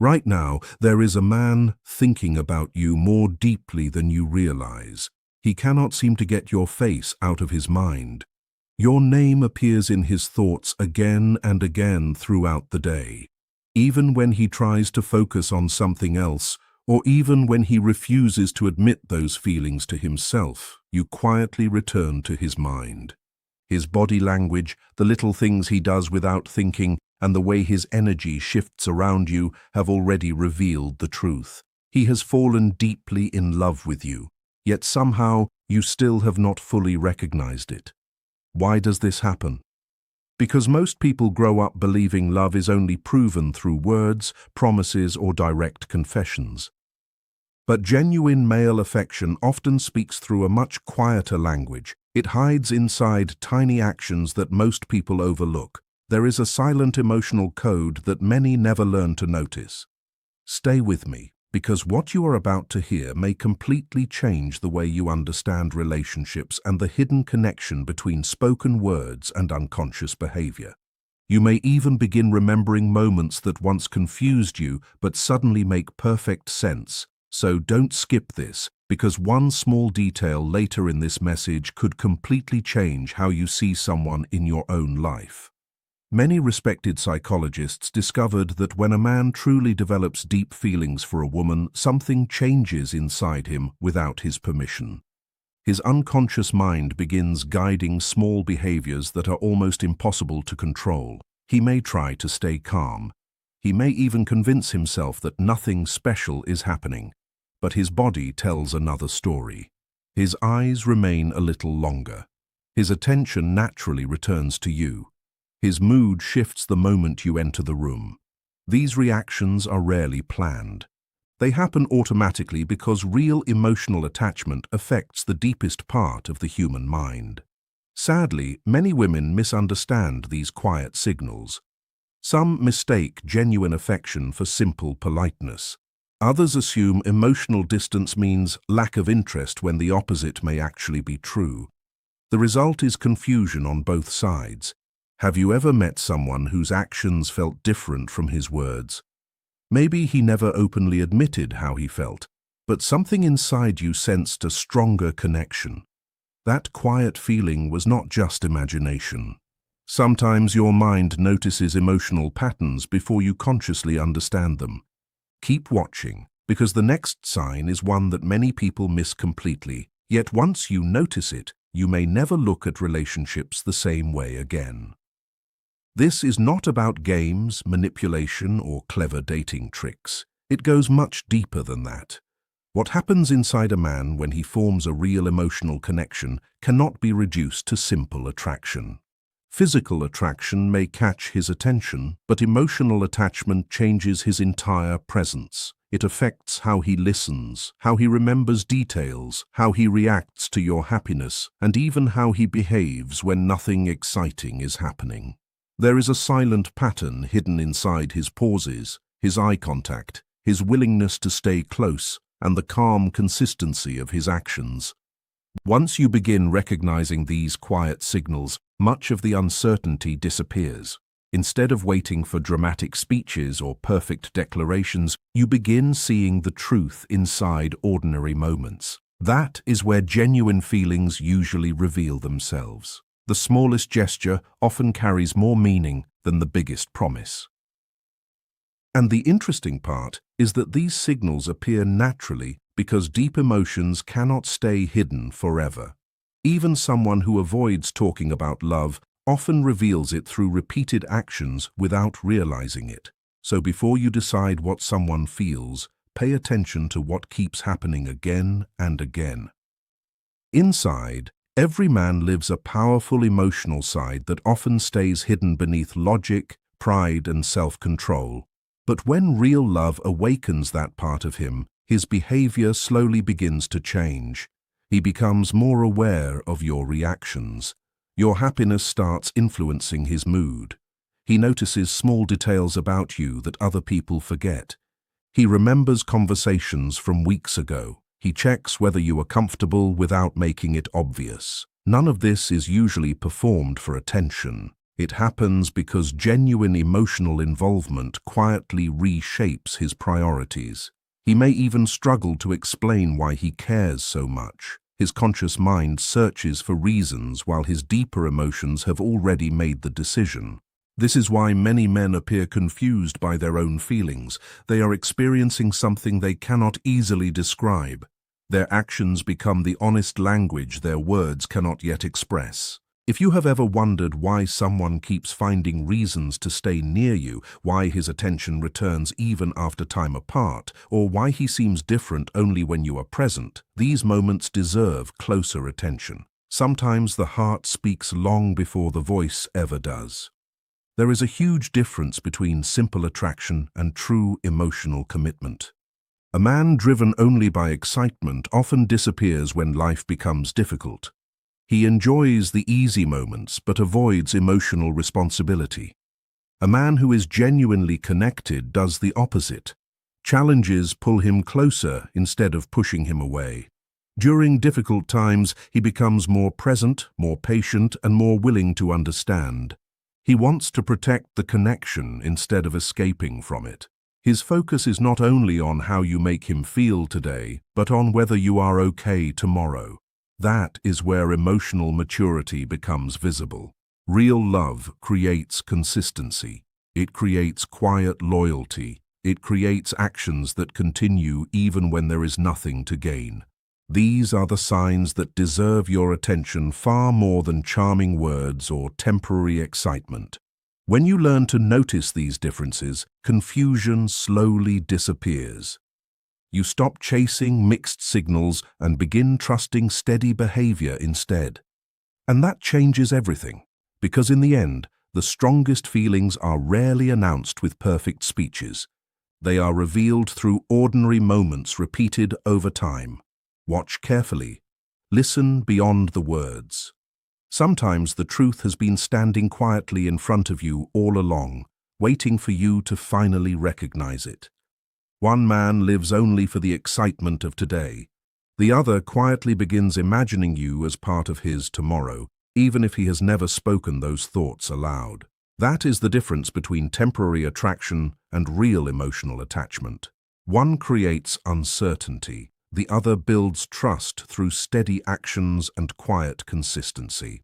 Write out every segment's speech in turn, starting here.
Right now, there is a man thinking about you more deeply than you realize. He cannot seem to get your face out of his mind. Your name appears in his thoughts again and again throughout the day. Even when he tries to focus on something else, or even when he refuses to admit those feelings to himself, you quietly return to his mind. His body language, the little things he does without thinking, and the way his energy shifts around you have already revealed the truth. He has fallen deeply in love with you, yet somehow you still have not fully recognized it. Why does this happen? Because most people grow up believing love is only proven through words, promises, or direct confessions. But genuine male affection often speaks through a much quieter language. It hides inside tiny actions that most people overlook. There is a silent emotional code that many never learn to notice. Stay with me, because what you are about to hear may completely change the way you understand relationships and the hidden connection between spoken words and unconscious behavior. You may even begin remembering moments that once confused you but suddenly make perfect sense. So don't skip this, because one small detail later in this message could completely change how you see someone in your own life. Many respected psychologists discovered that when a man truly develops deep feelings for a woman, something changes inside him without his permission. His unconscious mind begins guiding small behaviors that are almost impossible to control. He may try to stay calm. He may even convince himself that nothing special is happening. But his body tells another story. His eyes remain a little longer. His attention naturally returns to you. His mood shifts the moment you enter the room. These reactions are rarely planned. They happen automatically because real emotional attachment affects the deepest part of the human mind. Sadly, many women misunderstand these quiet signals. Some mistake genuine affection for simple politeness. Others assume emotional distance means lack of interest when the opposite may actually be true. The result is confusion on both sides. Have you ever met someone whose actions felt different from his words? Maybe he never openly admitted how he felt, but something inside you sensed a stronger connection. That quiet feeling was not just imagination. Sometimes your mind notices emotional patterns before you consciously understand them. Keep watching, because the next sign is one that many people miss completely, yet once you notice it, you may never look at relationships the same way again. This is not about games, manipulation, or clever dating tricks. It goes much deeper than that. What happens inside a man when he forms a real emotional connection cannot be reduced to simple attraction. Physical attraction may catch his attention, but emotional attachment changes his entire presence. It affects how he listens, how he remembers details, how he reacts to your happiness, and even how he behaves when nothing exciting is happening. There is a silent pattern hidden inside his pauses, his eye contact, his willingness to stay close, and the calm consistency of his actions. Once you begin recognizing these quiet signals, much of the uncertainty disappears. Instead of waiting for dramatic speeches or perfect declarations, you begin seeing the truth inside ordinary moments. That is where genuine feelings usually reveal themselves. The smallest gesture often carries more meaning than the biggest promise. And the interesting part is that these signals appear naturally because deep emotions cannot stay hidden forever. Even someone who avoids talking about love often reveals it through repeated actions without realizing it. So before you decide what someone feels, pay attention to what keeps happening again and again. Inside, every man lives a powerful emotional side that often stays hidden beneath logic, pride, and self-control. But when real love awakens that part of him, his behavior slowly begins to change. He becomes more aware of your reactions. Your happiness starts influencing his mood. He notices small details about you that other people forget. He remembers conversations from weeks ago. He checks whether you are comfortable without making it obvious. None of this is usually performed for attention. It happens because genuine emotional involvement quietly reshapes his priorities. He may even struggle to explain why he cares so much. His conscious mind searches for reasons while his deeper emotions have already made the decision. This is why many men appear confused by their own feelings. They are experiencing something they cannot easily describe. Their actions become the honest language their words cannot yet express. If you have ever wondered why someone keeps finding reasons to stay near you, why his attention returns even after time apart, or why he seems different only when you are present, these moments deserve closer attention. Sometimes the heart speaks long before the voice ever does. There is a huge difference between simple attraction and true emotional commitment. A man driven only by excitement often disappears when life becomes difficult. He enjoys the easy moments but avoids emotional responsibility. A man who is genuinely connected does the opposite. Challenges pull him closer instead of pushing him away. During difficult times, he becomes more present, more patient, and more willing to understand. He wants to protect the connection instead of escaping from it. His focus is not only on how you make him feel today, but on whether you are okay tomorrow. That is where emotional maturity becomes visible. Real love creates consistency. It creates quiet loyalty. It creates actions that continue even when there is nothing to gain. These are the signs that deserve your attention far more than charming words or temporary excitement. When you learn to notice these differences, confusion slowly disappears. You stop chasing mixed signals and begin trusting steady behavior instead. And that changes everything, because in the end, the strongest feelings are rarely announced with perfect speeches. They are revealed through ordinary moments repeated over time. Watch carefully. Listen beyond the words. Sometimes the truth has been standing quietly in front of you all along, waiting for you to finally recognize it. One man lives only for the excitement of today. The other quietly begins imagining you as part of his tomorrow, even if he has never spoken those thoughts aloud. That is the difference between temporary attraction and real emotional attachment. One creates uncertainty. The other builds trust through steady actions and quiet consistency.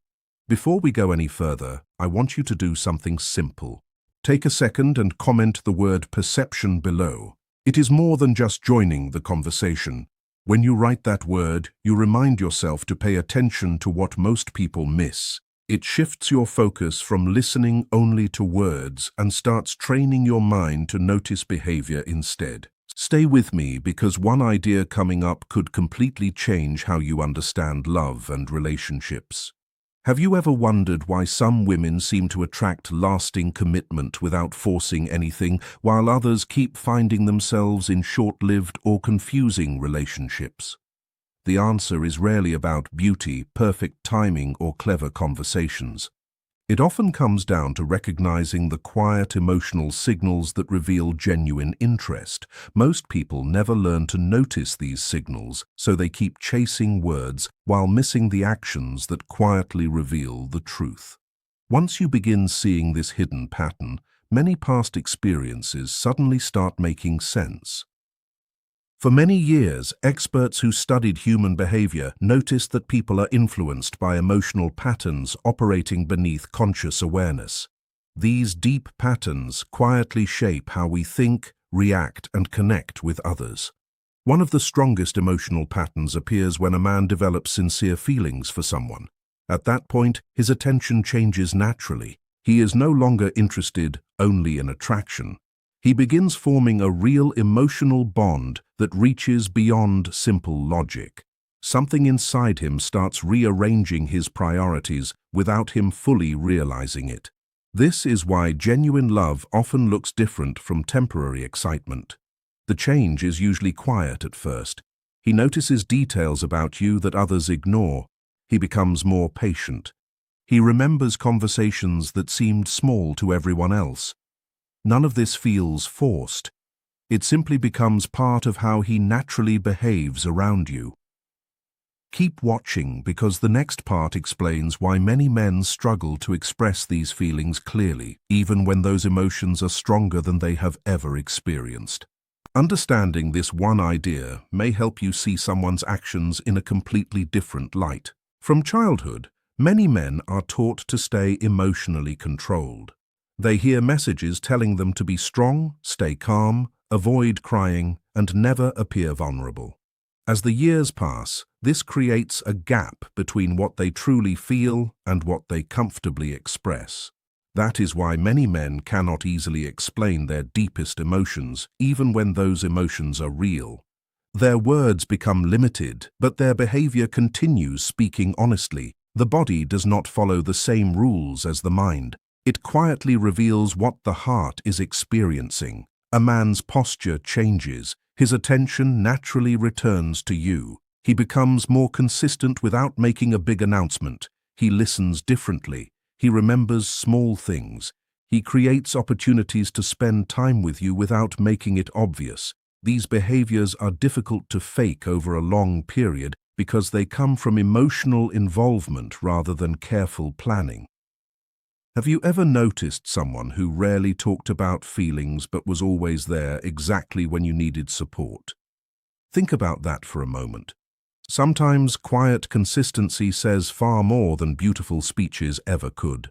Before we go any further, I want you to do something simple. Take a second and comment the word perception below. It is more than just joining the conversation. When you write that word, you remind yourself to pay attention to what most people miss. It shifts your focus from listening only to words and starts training your mind to notice behavior instead. Stay with me because one idea coming up could completely change how you understand love and relationships. Have you ever wondered why some women seem to attract lasting commitment without forcing anything, while others keep finding themselves in short-lived or confusing relationships? The answer is rarely about beauty, perfect timing, or clever conversations. It often comes down to recognizing the quiet emotional signals that reveal genuine interest. Most people never learn to notice these signals, so they keep chasing words while missing the actions that quietly reveal the truth. Once you begin seeing this hidden pattern, many past experiences suddenly start making sense. For many years, experts who studied human behavior noticed that people are influenced by emotional patterns operating beneath conscious awareness. These deep patterns quietly shape how we think, react, and connect with others. One of the strongest emotional patterns appears when a man develops sincere feelings for someone. At that point, his attention changes naturally. He is no longer interested only in attraction. He begins forming a real emotional bond that reaches beyond simple logic. Something inside him starts rearranging his priorities without him fully realizing it. This is why genuine love often looks different from temporary excitement. The change is usually quiet at first. He notices details about you that others ignore. He becomes more patient. He remembers conversations that seemed small to everyone else. None of this feels forced. It simply becomes part of how he naturally behaves around you. Keep watching because the next part explains why many men struggle to express these feelings clearly, even when those emotions are stronger than they have ever experienced. Understanding this one idea may help you see someone's actions in a completely different light. From childhood, many men are taught to stay emotionally controlled. They hear messages telling them to be strong, stay calm, avoid crying, and never appear vulnerable. As the years pass, this creates a gap between what they truly feel and what they comfortably express. That is why many men cannot easily explain their deepest emotions, even when those emotions are real. Their words become limited, but their behavior continues speaking honestly. The body does not follow the same rules as the mind. It quietly reveals what the heart is experiencing. A man's posture changes. His attention naturally returns to you. He becomes more consistent without making a big announcement. He listens differently. He remembers small things. He creates opportunities to spend time with you without making it obvious. These behaviors are difficult to fake over a long period because they come from emotional involvement rather than careful planning. Have you ever noticed someone who rarely talked about feelings but was always there exactly when you needed support? Think about that for a moment. Sometimes quiet consistency says far more than beautiful speeches ever could.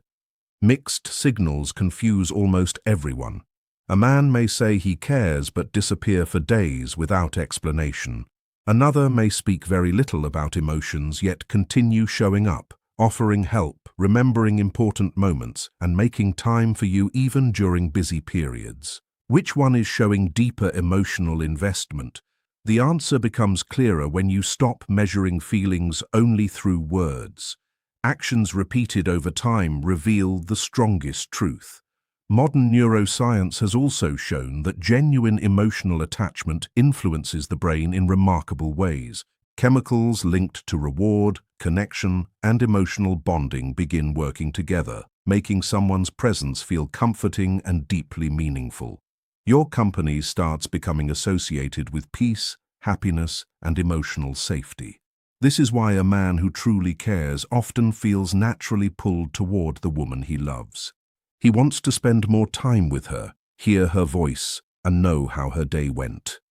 Mixed signals confuse almost everyone. A man may say he cares but disappear for days without explanation. Another may speak very little about emotions yet continue showing up, offering help, remembering important moments, and making time for you even during busy periods. Which one is showing deeper emotional investment? The answer becomes clearer when you stop measuring feelings only through words. Actions repeated over time reveal the strongest truth. Modern neuroscience has also shown that genuine emotional attachment influences the brain in remarkable ways. Chemicals linked to reward, connection, and emotional bonding begin working together, making someone's presence feel comforting and deeply meaningful. Your company starts becoming associated with peace, happiness, and emotional safety. This is why a man who truly cares often feels naturally pulled toward the woman he loves. He wants to spend more time with her, hear her voice, and know how her day went.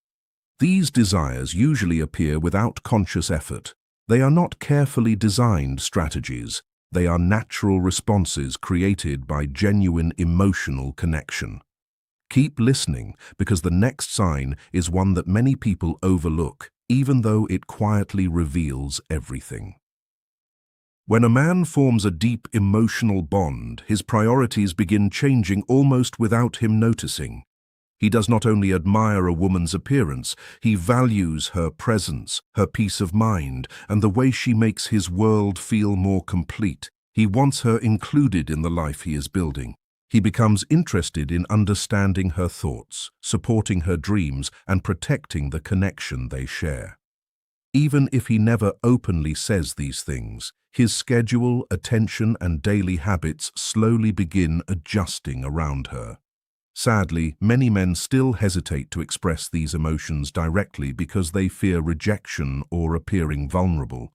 These desires usually appear without conscious effort. They are not carefully designed strategies. They are natural responses created by genuine emotional connection. Keep listening because the next sign is one that many people overlook, even though it quietly reveals everything. When a man forms a deep emotional bond, his priorities begin changing almost without him noticing. He does not only admire a woman's appearance, he values her presence, her peace of mind, and the way she makes his world feel more complete. He wants her included in the life he is building. He becomes interested in understanding her thoughts, supporting her dreams, and protecting the connection they share. Even if he never openly says these things, his schedule, attention, and daily habits slowly begin adjusting around her. Sadly, many men still hesitate to express these emotions directly because they fear rejection or appearing vulnerable.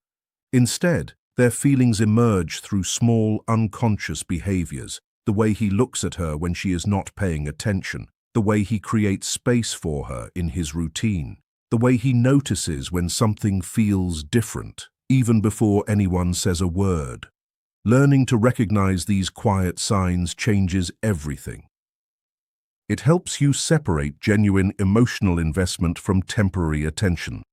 Instead, their feelings emerge through small, unconscious behaviors, the way he looks at her when she is not paying attention, the way he creates space for her in his routine, the way he notices when something feels different, even before anyone says a word. Learning to recognize these quiet signs changes everything. It helps you separate genuine emotional investment from temporary attention.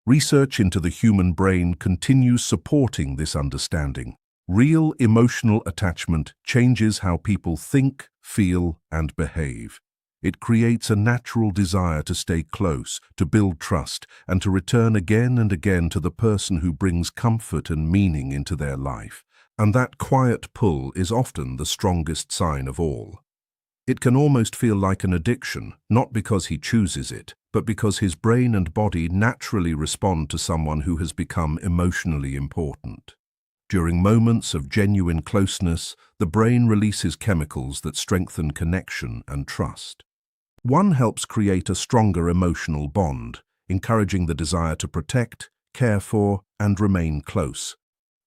Research into the human brain continues supporting this understanding. Real emotional attachment changes how people think, feel, and behave. It creates a natural desire to stay close, to build trust, and to return again and again to the person who brings comfort and meaning into their life. And that quiet pull is often the strongest sign of all. It can almost feel like an addiction, not because he chooses it, but because his brain and body naturally respond to someone who has become emotionally important. During moments of genuine closeness, the brain releases chemicals that strengthen connection and trust. One helps create a stronger emotional bond, encouraging the desire to protect, care for, and remain close.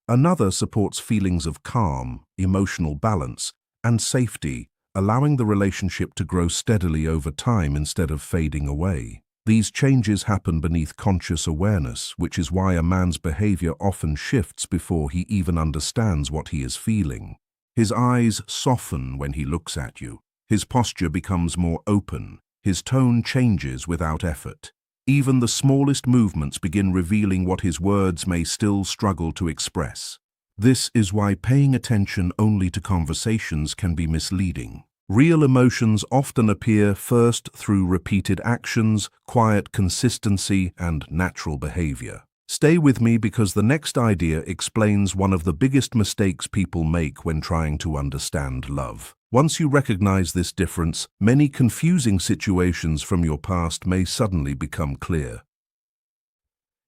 Another supports feelings of calm, emotional balance, and safety, allowing the relationship to grow steadily over time instead of fading away. These changes happen beneath conscious awareness, which is why a man's behavior often shifts before he even understands what he is feeling. His eyes soften when he looks at you. His posture becomes more open. His tone changes without effort. Even the smallest movements begin revealing what his words may still struggle to express. This is why paying attention only to conversations can be misleading. Real emotions often appear first through repeated actions, quiet consistency, and natural behavior. Stay with me because the next idea explains one of the biggest mistakes people make when trying to understand love. Once you recognize this difference, many confusing situations from your past may suddenly become clear.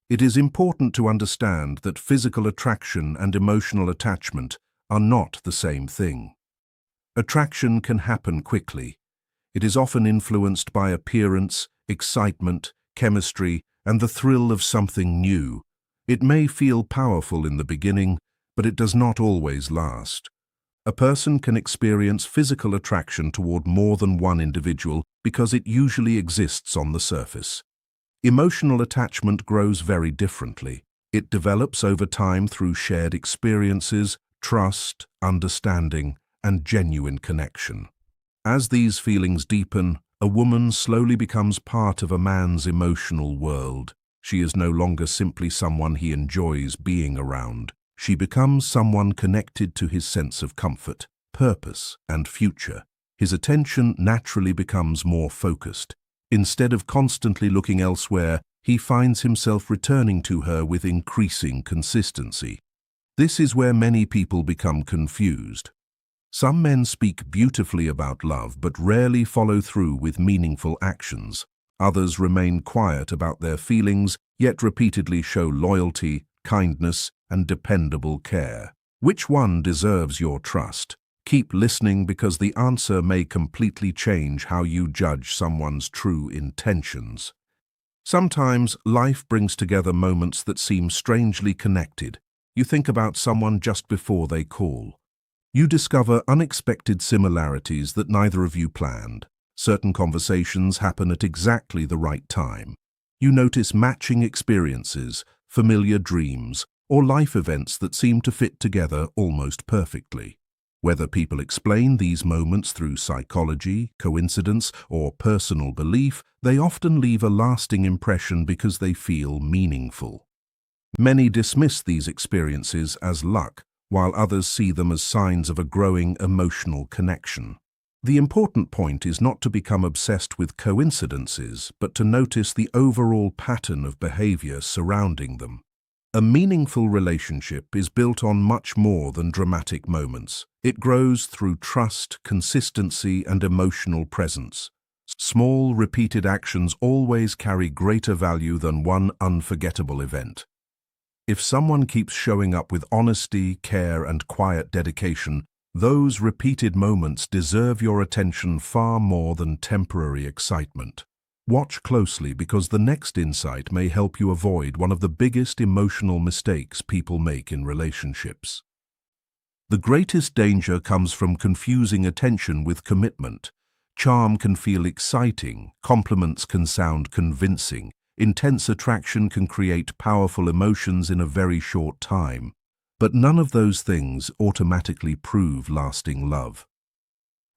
It is important to understand that physical attraction and emotional attachment are not the same thing. Attraction can happen quickly. It is often influenced by appearance, excitement, chemistry, and the thrill of something new. It may feel powerful in the beginning, but it does not always last. A person can experience physical attraction toward more than one individual because it usually exists on the surface. Emotional attachment grows very differently. It develops over time through shared experiences, trust, understanding, and genuine connection. As these feelings deepen, a woman slowly becomes part of a man's emotional world. She is no longer simply someone he enjoys being around. She becomes someone connected to his sense of comfort, purpose, and future. His attention naturally becomes more focused. Instead of constantly looking elsewhere, he finds himself returning to her with increasing consistency. This is where many people become confused. Some men speak beautifully about love but rarely follow through with meaningful actions. Others remain quiet about their feelings, yet repeatedly show loyalty, kindness, and dependable care. Which one deserves your trust? Keep listening because the answer may completely change how you judge someone's true intentions. Sometimes life brings together moments that seem strangely connected. You think about someone just before they call. You discover unexpected similarities that neither of you planned. Certain conversations happen at exactly the right time. You notice matching experiences, familiar dreams, or life events that seem to fit together almost perfectly. Whether people explain these moments through psychology, coincidence, or personal belief, they often leave a lasting impression because they feel meaningful. Many dismiss these experiences as luck, while others see them as signs of a growing emotional connection. The important point is not to become obsessed with coincidences, but to notice the overall pattern of behavior surrounding them. A meaningful relationship is built on much more than dramatic moments. It grows through trust, consistency, and emotional presence. Small, repeated actions always carry greater value than one unforgettable event. If someone keeps showing up with honesty, care, and quiet dedication, those repeated moments deserve your attention far more than temporary excitement. Watch closely because the next insight may help you avoid one of the biggest emotional mistakes people make in relationships. The greatest danger comes from confusing attention with commitment. Charm can feel exciting, compliments can sound convincing, intense attraction can create powerful emotions in a very short time, but none of those things automatically prove lasting love.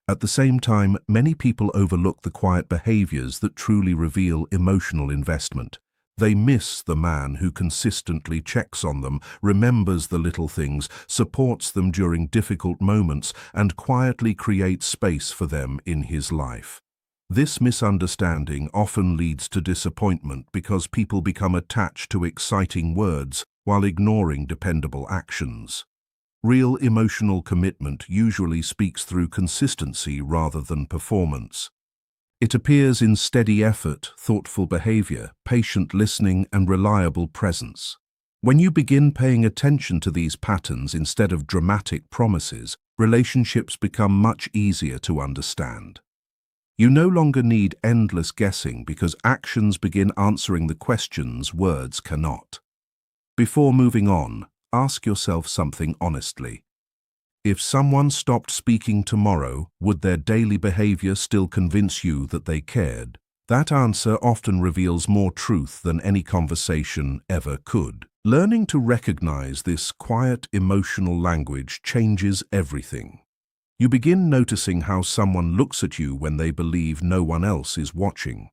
At the same time, many people overlook the quiet behaviors that truly reveal emotional investment. They miss the man who consistently checks on them, remembers the little things, supports them during difficult moments, and quietly creates space for them in his life. This misunderstanding often leads to disappointment because people become attached to exciting words while ignoring dependable actions. Real emotional commitment usually speaks through consistency rather than performance. It appears in steady effort, thoughtful behavior, patient listening, and reliable presence. When you begin paying attention to these patterns instead of dramatic promises, relationships become much easier to understand. You no longer need endless guessing because actions begin answering the questions words cannot. Before moving on, ask yourself something honestly. If someone stopped speaking tomorrow, would their daily behavior still convince you that they cared? That answer often reveals more truth than any conversation ever could. Learning to recognize this quiet emotional language changes everything. You begin noticing how someone looks at you when they believe no one else is watching.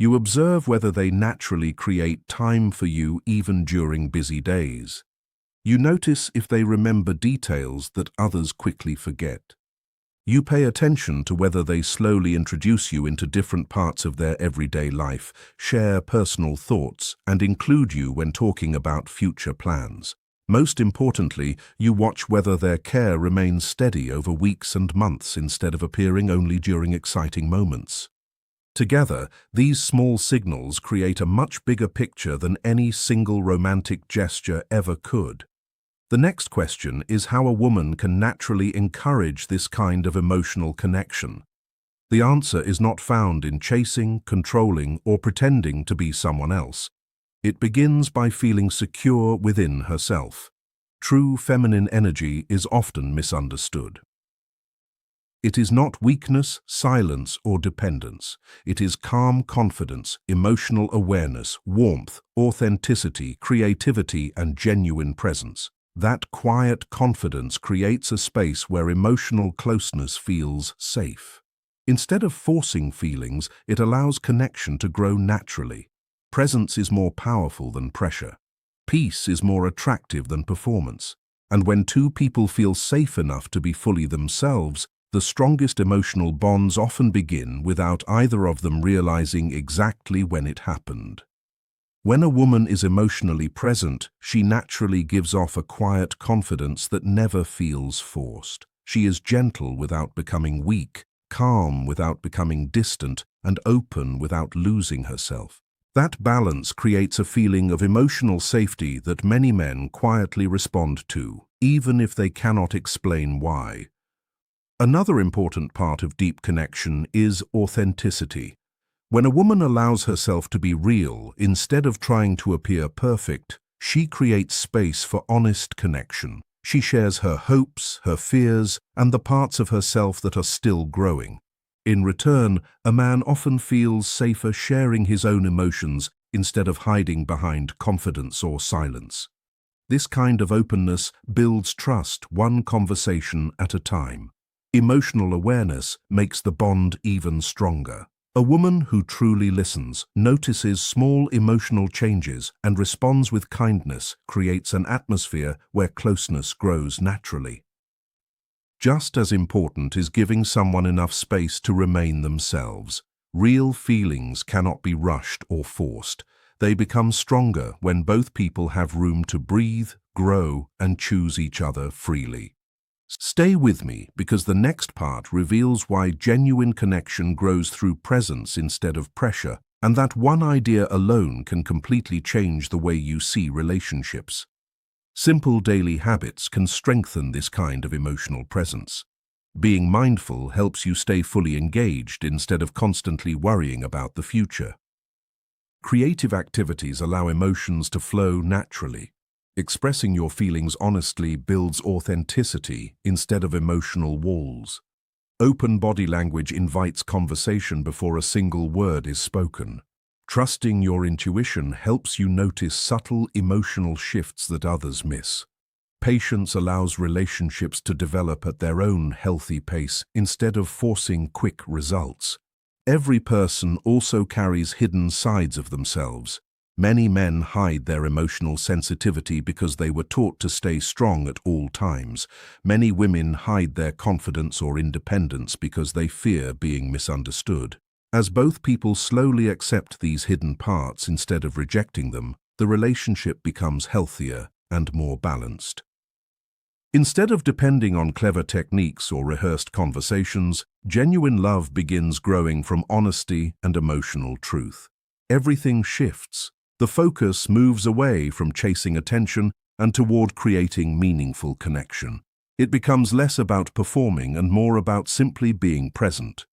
You observe whether they naturally create time for you even during busy days. You notice if they remember details that others quickly forget. You pay attention to whether they slowly introduce you into different parts of their everyday life, share personal thoughts, and include you when talking about future plans. Most importantly, you watch whether their care remains steady over weeks and months instead of appearing only during exciting moments. Together, these small signals create a much bigger picture than any single romantic gesture ever could. The next question is how a woman can naturally encourage this kind of emotional connection. The answer is not found in chasing, controlling, or pretending to be someone else. It begins by feeling secure within herself. True feminine energy is often misunderstood. It is not weakness, silence, or dependence. It is calm confidence, emotional awareness, warmth, authenticity, creativity, and genuine presence. That quiet confidence creates a space where emotional closeness feels safe. Instead of forcing feelings, it allows connection to grow naturally. Presence is more powerful than pressure. Peace is more attractive than performance. And when two people feel safe enough to be fully themselves, the strongest emotional bonds often begin without either of them realizing exactly when it happened. When a woman is emotionally present, she naturally gives off a quiet confidence that never feels forced. She is gentle without becoming weak, calm without becoming distant, and open without losing herself. That balance creates a feeling of emotional safety that many men quietly respond to, even if they cannot explain why. Another important part of deep connection is authenticity. When a woman allows herself to be real instead of trying to appear perfect, she creates space for honest connection. She shares her hopes, her fears, and the parts of herself that are still growing. In return, a man often feels safer sharing his own emotions instead of hiding behind confidence or silence. This kind of openness builds trust one conversation at a time. Emotional awareness makes the bond even stronger. A woman who truly listens, notices small emotional changes, and responds with kindness creates an atmosphere where closeness grows naturally. Just as important is giving someone enough space to remain themselves. Real feelings cannot be rushed or forced. They become stronger when both people have room to breathe, grow, and choose each other freely. Stay with me because the next part reveals why genuine connection grows through presence instead of pressure, and that one idea alone can completely change the way you see relationships. Simple daily habits can strengthen this kind of emotional presence. Being mindful helps you stay fully engaged instead of constantly worrying about the future. Creative activities allow emotions to flow naturally. Expressing your feelings honestly builds authenticity instead of emotional walls. Open body language invites conversation before a single word is spoken. Trusting your intuition helps you notice subtle emotional shifts that others miss. Patience allows relationships to develop at their own healthy pace instead of forcing quick results. Every person also carries hidden sides of themselves. Many men hide their emotional sensitivity because they were taught to stay strong at all times. Many women hide their confidence or independence because they fear being misunderstood. As both people slowly accept these hidden parts instead of rejecting them, the relationship becomes healthier and more balanced. Instead of depending on clever techniques or rehearsed conversations, genuine love begins growing from honesty and emotional truth. Everything shifts. The focus moves away from chasing attention and toward creating meaningful connection. It becomes less about performing and more about simply being present.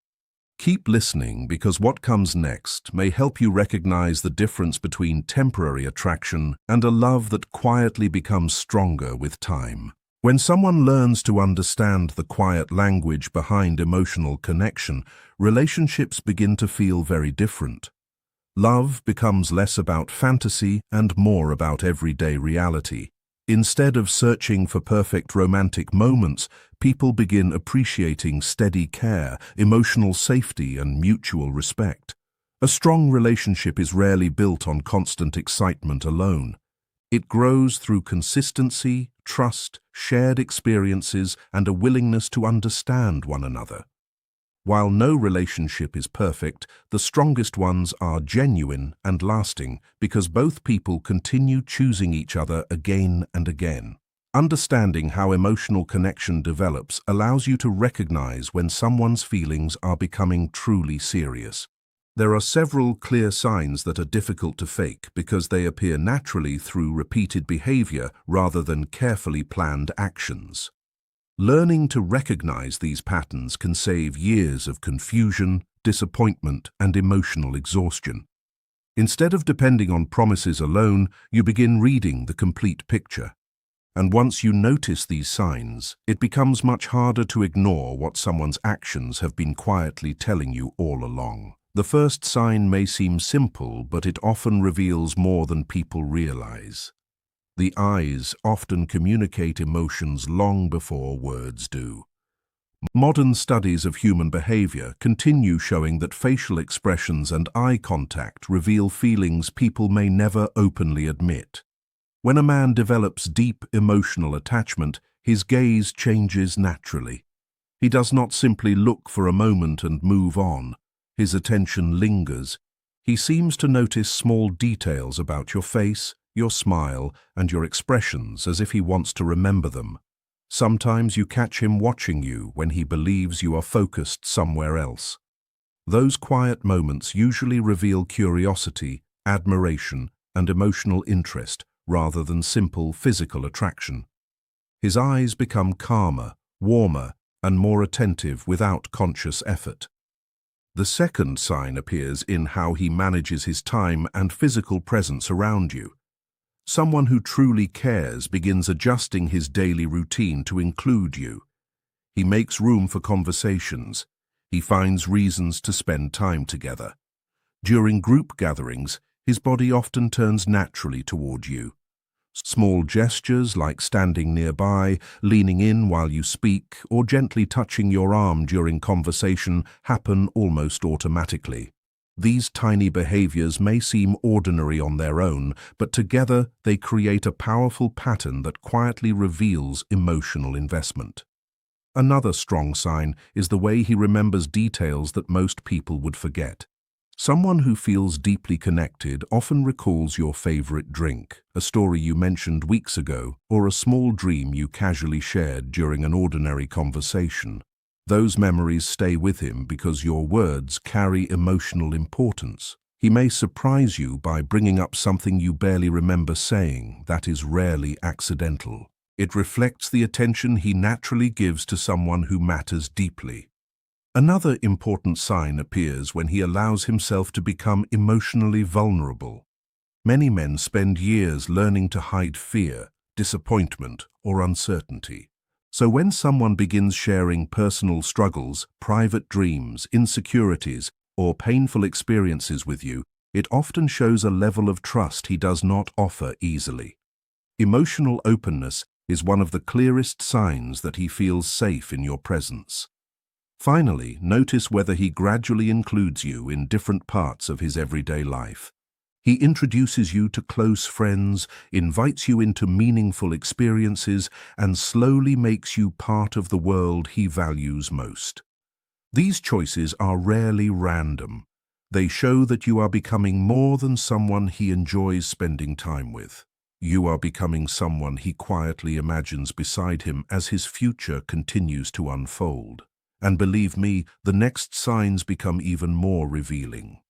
Keep listening because what comes next may help you recognize the difference between temporary attraction and a love that quietly becomes stronger with time. When someone learns to understand the quiet language behind emotional connection, relationships begin to feel very different. Love becomes less about fantasy and more about everyday reality. Instead of searching for perfect romantic moments, people begin appreciating steady care, emotional safety, and mutual respect. A strong relationship is rarely built on constant excitement alone. It grows through consistency, trust, shared experiences, and a willingness to understand one another. While no relationship is perfect, the strongest ones are genuine and lasting because both people continue choosing each other again and again. Understanding how emotional connection develops allows you to recognize when someone's feelings are becoming truly serious. There are several clear signs that are difficult to fake because they appear naturally through repeated behavior rather than carefully planned actions. Learning to recognize these patterns can save years of confusion, disappointment, and emotional exhaustion. Instead of depending on promises alone, you begin reading the complete picture. And once you notice these signs, it becomes much harder to ignore what someone's actions have been quietly telling you all along. The first sign may seem simple, but it often reveals more than people realize. The eyes often communicate emotions long before words do. Modern studies of human behavior continue showing that facial expressions and eye contact reveal feelings people may never openly admit. When a man develops deep emotional attachment, his gaze changes naturally. He does not simply look for a moment and move on. His attention lingers. He seems to notice small details about your face, your smile, and your expressions as if he wants to remember them. Sometimes you catch him watching you when he believes you are focused somewhere else. Those quiet moments usually reveal curiosity, admiration, and emotional interest rather than simple physical attraction. His eyes become calmer, warmer, and more attentive without conscious effort. The second sign appears in how he manages his time and physical presence around you. Someone who truly cares begins adjusting his daily routine to include you. He makes room for conversations. He finds reasons to spend time together. During group gatherings, his body often turns naturally toward you. Small gestures like standing nearby, leaning in while you speak, or gently touching your arm during conversation happen almost automatically. These tiny behaviors may seem ordinary on their own, but together they create a powerful pattern that quietly reveals emotional investment. Another strong sign is the way he remembers details that most people would forget. Someone who feels deeply connected often recalls your favorite drink, a story you mentioned weeks ago, or a small dream you casually shared during an ordinary conversation. Those memories stay with him because your words carry emotional importance. He may surprise you by bringing up something you barely remember saying that is rarely accidental. It reflects the attention he naturally gives to someone who matters deeply. Another important sign appears when he allows himself to become emotionally vulnerable. Many men spend years learning to hide fear, disappointment, or uncertainty. So when someone begins sharing personal struggles, private dreams, insecurities, or painful experiences with you, it often shows a level of trust he does not offer easily. Emotional openness is one of the clearest signs that he feels safe in your presence. Finally, notice whether he gradually includes you in different parts of his everyday life. He introduces you to close friends, invites you into meaningful experiences, and slowly makes you part of the world he values most. These choices are rarely random. They show that you are becoming more than someone he enjoys spending time with. You are becoming someone he quietly imagines beside him as his future continues to unfold. And believe me, the next signs become even more revealing.